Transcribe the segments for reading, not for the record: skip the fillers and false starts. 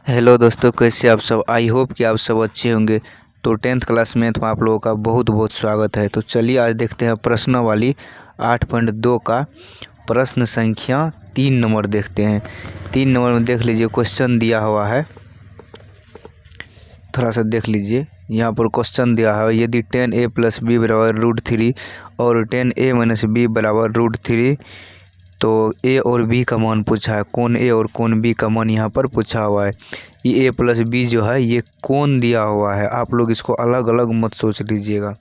Hello दोस्तों, कैसे आप सब। आई होप कि आप सब अच्छे होंगे। तो 10th क्लास मैथ में आप लोगों का बहुत बहुत स्वागत है। तो चलिए आज देखते हैं प्रश्नावली 8.2 का प्रश्न संख्या 3 नंबर देखते हैं। 3 नंबर में देख लीजिए क्वेश्चन दिया हुआ है, थोड़ा सा देख लीजिए। यहाँ पर क्वेश्चन दिया है, यदि 10a + b बराबर √3 और 10a - b बराबर √3, तो ए और बी का मान पूछा है। कौन ए और कौन बी का मान यहाँ पर पूछा हुआ है। ये a + b जो है ये कौन दिया हुआ है, आप लोग इसको अलग अलग मत सोच लीजिएगा,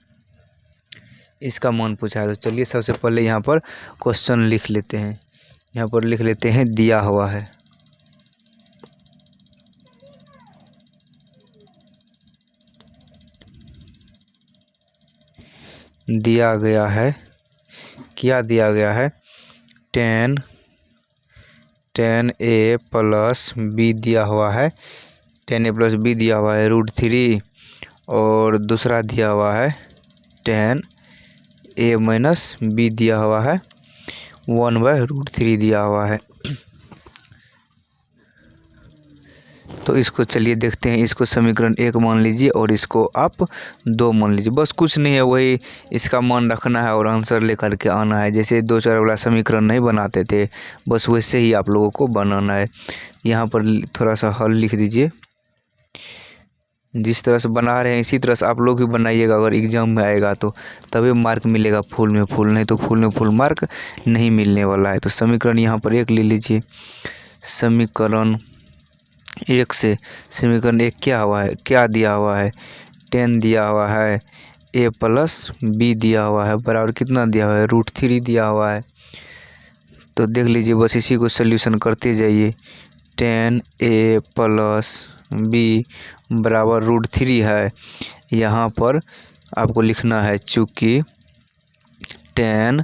इसका मान पूछा है। तो चलिए सबसे पहले यहाँ पर क्वेश्चन लिख लेते हैं। यहाँ पर लिख लेते हैं दिया हुआ है, दिया गया है, क्या दिया गया है, 10a + b दिया हुआ है, 10a + b दिया हुआ है √3, और दूसरा दिया हुआ है 10a - b दिया हुआ है 1/√3 दिया हुआ है। तो इसको चलिए देखते हैं। इसको समीकरण 1 मान लीजिए और इसको आप 2 मान लीजिए। बस कुछ नहीं है, वही इसका मान रखना है और आंसर लेकर के आना है। जैसे 2-4 वाला समीकरण नहीं बनाते थे, बस वैसे ही आप लोगों को बनाना है। यहाँ पर थोड़ा सा हल लिख दीजिए। जिस तरह से बना रहे हैं इसी तरह से आप लोग भी बनाइएगा। अगर एग्जाम में आएगा तो तभी मार्क मिलेगा फुल में फुल, नहीं तो फुल में फुल मार्क नहीं मिलने वाला है। तो समीकरण यहाँ पर 1 ले लीजिए। समीकरण 1 से समीकरण 1 क्या हुआ है, क्या दिया हुआ है, 10 दिया हुआ है, a + b दिया हुआ है, बराबर कितना दिया हुआ है, √3 दिया हुआ है। तो देख लीजिए, बस इसी को सोल्यूशन करते जाइए। 10a + b बराबर √3 है। यहाँ पर आपको लिखना है, चूँकि 10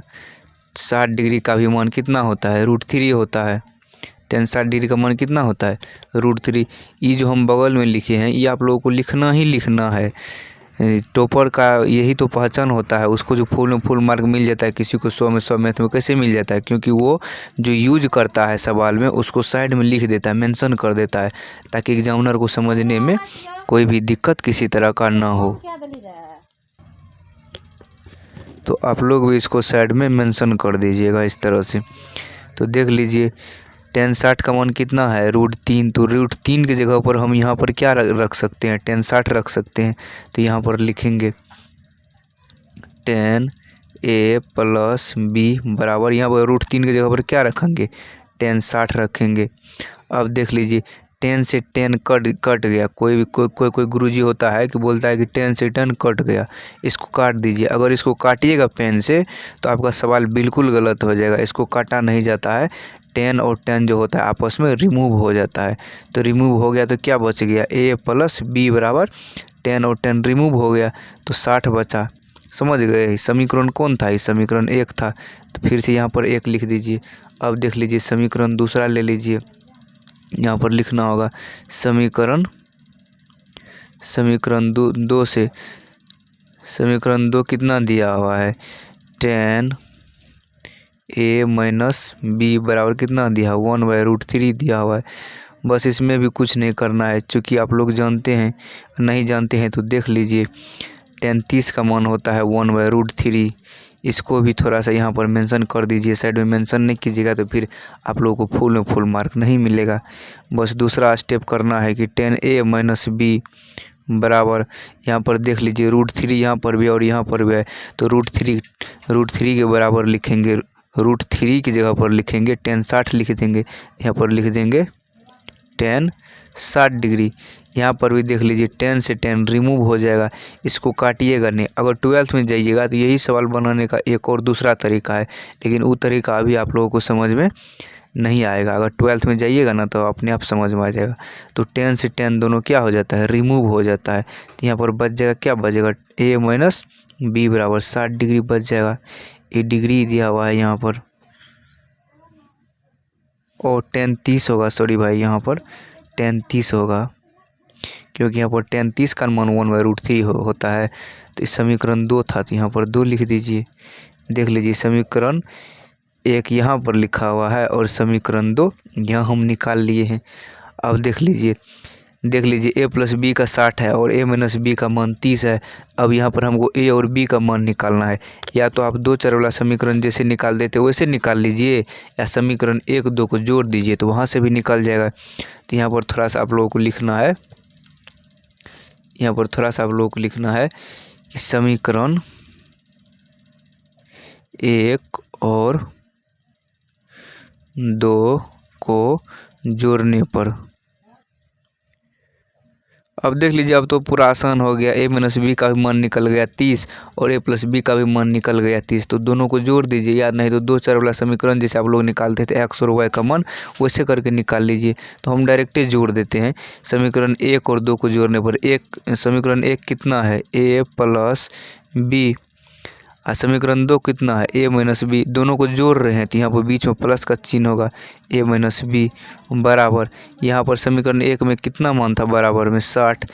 60 डिग्री का भी मान कितना होता है, √3 होता है। 10 60 डिग्री का मान कितना होता है, √3। ये जो हम बगल में लिखे हैं ये आप लोगों को लिखना ही लिखना है। टॉपर का यही तो पहचान होता है। उसको जो फुल में फुल मार्क मिल जाता है, किसी को 100 में 100 मैथ में कैसे मिल जाता है, क्योंकि वो जो यूज करता है सवाल में उसको साइड में लिख देता है, मेंशन कर देता है, ताकि एग्जामिनर को समझने में कोई भी दिक्कत किसी तरह का ना हो। तो आप लोग भी इसको साइड में मेंशन कर दीजिएगा इस तरह से। तो देख लीजिए 10 60 का मान कितना है, √3। तो √3 की जगह पर हम यहाँ पर क्या रख सकते हैं, 10 60 रख सकते हैं। तो यहाँ पर लिखेंगे 10a + b बराबर, यहाँ पर √3 की जगह पर क्या रखेंगे, 10 60 रखेंगे। अब देख लीजिए 10 से 10 कट गया। कोई गुरुजी होता है कि बोलता है कि 10 से 10 कट गया, इसको काट दीजिए। अगर इसको काटिएगा पेन से तो आपका सवाल बिल्कुल गलत हो जाएगा। इसको काटा नहीं जाता है, 10 और 10 जो होता है आपस में रिमूव हो जाता है। तो रिमूव हो गया तो क्या बच गया, a + b बराबर 10 और 10 रिमूव हो गया तो 60 बचा। समझ गए, समीकरण कौन था, इस समीकरण 1 था। तो फिर से यहाँ पर 1 लिख दीजिए। अब देख लीजिए समीकरण दूसरा ले लीजिए। यहाँ पर लिखना होगा समीकरण 2 से समीकरण 2 कितना दिया हुआ है, 10a - b बराबर कितना दिया है, 1/√3 दिया हुआ है। बस इसमें भी कुछ नहीं करना है, क्योंकि आप लोग जानते हैं, नहीं जानते हैं तो देख लीजिए 10 30 का मान होता है 1/√3। इसको भी थोड़ा सा यहाँ पर मेंशन कर दीजिए। साइड में मेंशन नहीं कीजिएगा तो फिर आप लोगों को फुल में फुल मार्क नहीं मिलेगा। बस दूसरा स्टेप करना है कि 10a - b बराबर, यहाँ पर देख लीजिए √3 यहाँ पर भी और यहाँ पर भी है। तो √3 के बराबर लिखेंगे, √3 की जगह पर लिखेंगे 10 60 लिख देंगे। यहाँ पर लिख देंगे 10 60 डिग्री। यहाँ पर भी देख लीजिए 10 से 10 रिमूव हो जाएगा, इसको काटिएगा नहीं। अगर 12th में जाइएगा तो यही सवाल बनाने का एक और दूसरा तरीका है, लेकिन वो तरीका अभी आप लोगों को समझ में नहीं आएगा। अगर 12th में जाइएगा ना तो अपने आप समझ में आ जाएगा। तो 10 से 10 दोनों क्या हो जाता है, रिमूव हो जाता है। तो यहाँ पर बच जाएगा, क्या बचेगा, a - b बराबर 60 डिग्री बच जाएगा। ये डिग्री दिया हुआ है यहाँ पर, और 10 30 होगा, सॉरी भाई, यहाँ पर 10 30 होगा, क्योंकि यहाँ पर 10 30 का मान 1/√3 होता है। तो इस समीकरण 2 था, तो यहाँ पर 2 लिख दीजिए। देख लीजिए समीकरण 1 यहाँ पर लिखा हुआ है और समीकरण 2 यहाँ हम निकाल लिए हैं। अब देख लीजिए ए प्लस बी का 60 है और ए माइनस बी का मान 30 है। अब यहाँ पर हमको ए और बी का मान निकालना है। या तो आप दो चर वाला समीकरण जैसे निकाल देते वैसे निकाल लीजिए, या समीकरण 1 2 को जोड़ दीजिए तो वहाँ से भी निकल जाएगा। तो यहाँ पर थोड़ा सा आप लोगों को लिखना है, कि समीकरण 1 और 2 को जोड़ने पर। अब देख लीजिए अब तो पूरा आसान हो गया। ए माइनस बी का भी मान निकल गया 30 और ए प्लस बी का भी मान निकल गया 30। तो दोनों को जोड़ दीजिए। याद नहीं तो दो चर वाला समीकरण जैसे आप लोग निकालते थे एक्स और वाई का मान वैसे करके निकाल लीजिए। तो हम डायरेक्ट जोड़ देते हैं। समीकरण 1 और 2 को जोड़ने पर समीकरण 1 कितना है, ए प्लस बी, और समीकरण 2 कितना है, ए माइनस बी। दोनों को जोड़ रहे हैं तो यहाँ पर बीच में प्लस का चिन्ह होगा, ए माइनस बी बराबर। यहाँ पर समीकरण 1 में कितना मान था, बराबर में 60।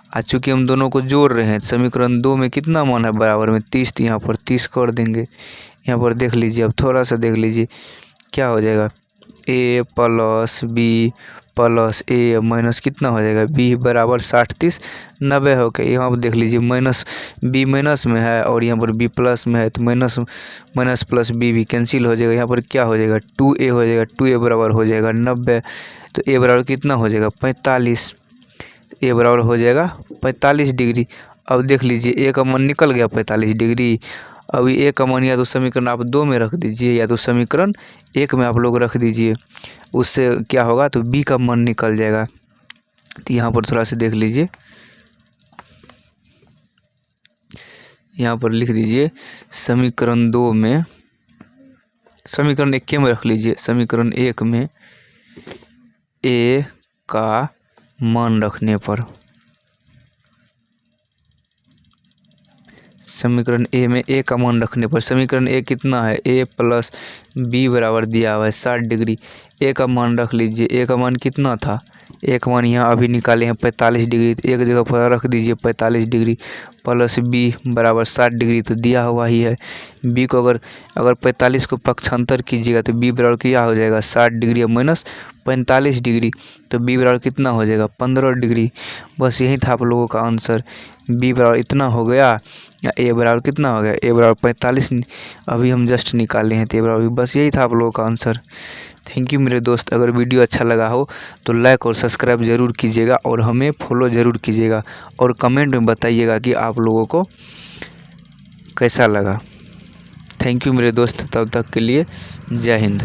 आज चूँकि हम दोनों को जोड़ रहे हैं समीकरण 2 में कितना मान है, बराबर में 30। तो यहाँ पर 30 कर देंगे। यहाँ पर देख लीजिए, अब थोड़ा सा देख लीजिए क्या हो जाएगा, ए प्लस बी प्लस ए माइनस कितना हो जाएगा, बी बराबर 60 30 90 हो गया। यहाँ पर देख लीजिए माइनस बी माइनस में है और यहाँ पर बी प्लस में है, तो माइनस प्लस बी भी कैंसिल हो जाएगा। यहाँ पर क्या हो जाएगा, 2a हो जाएगा, 2a बराबर हो जाएगा 90। तो ए बराबर कितना हो जाएगा, 45। ए बराबर हो जाएगा 45 डिग्री। अब देख लीजिए ए का मान निकल गया 45 डिग्री। अभी ए का मान या तो समीकरण आप 2 में रख दीजिए या तो समीकरण 1 में आप लोग रख दीजिए। उससे क्या होगा, तो बी का मान निकल जाएगा। तो यहाँ पर थोड़ा सा देख लीजिए, यहाँ पर लिख दीजिए समीकरण 2 में, समीकरण 1 में रख लीजिए। समीकरण 1 में ए का मान रखने पर, समीकरण ए में ए का मान रखने पर समीकरण ए कितना है, ए प्लस बी बराबर दिया हुआ है 60 डिग्री। ए का मान रख लीजिए, ए का मान कितना था, ए का मान यहाँ अभी निकाले हैं 45 डिग्री। तो एक जगह पर रख दीजिए 45 डिग्री प्लस बी बराबर 60 डिग्री, तो दिया हुआ ही है। बी को अगर 45 को पक्षांतर कीजिएगा तो बी बराबर क्या हो जाएगा, 60 डिग्री माइनस 45 डिग्री। तो बी बराबर कितना हो जाएगा, 15 डिग्री। बस यही था आप लोगों का आंसर। बी बराबर इतना हो गया, या ए बराबर कितना हो गया, ए बराबर 45 अभी हम जस्ट निकाले हैं। तो ए बराबर, बस यही था आप लोगों का आंसर। थैंक यू मेरे दोस्त। अगर वीडियो अच्छा लगा हो तो लाइक और सब्सक्राइब ज़रूर कीजिएगा और हमें फॉलो ज़रूर कीजिएगा और कमेंट में बताइएगा कि आप लोगों को कैसा लगा। थैंक यू मेरे दोस्त। तब तक के लिए जय हिंद।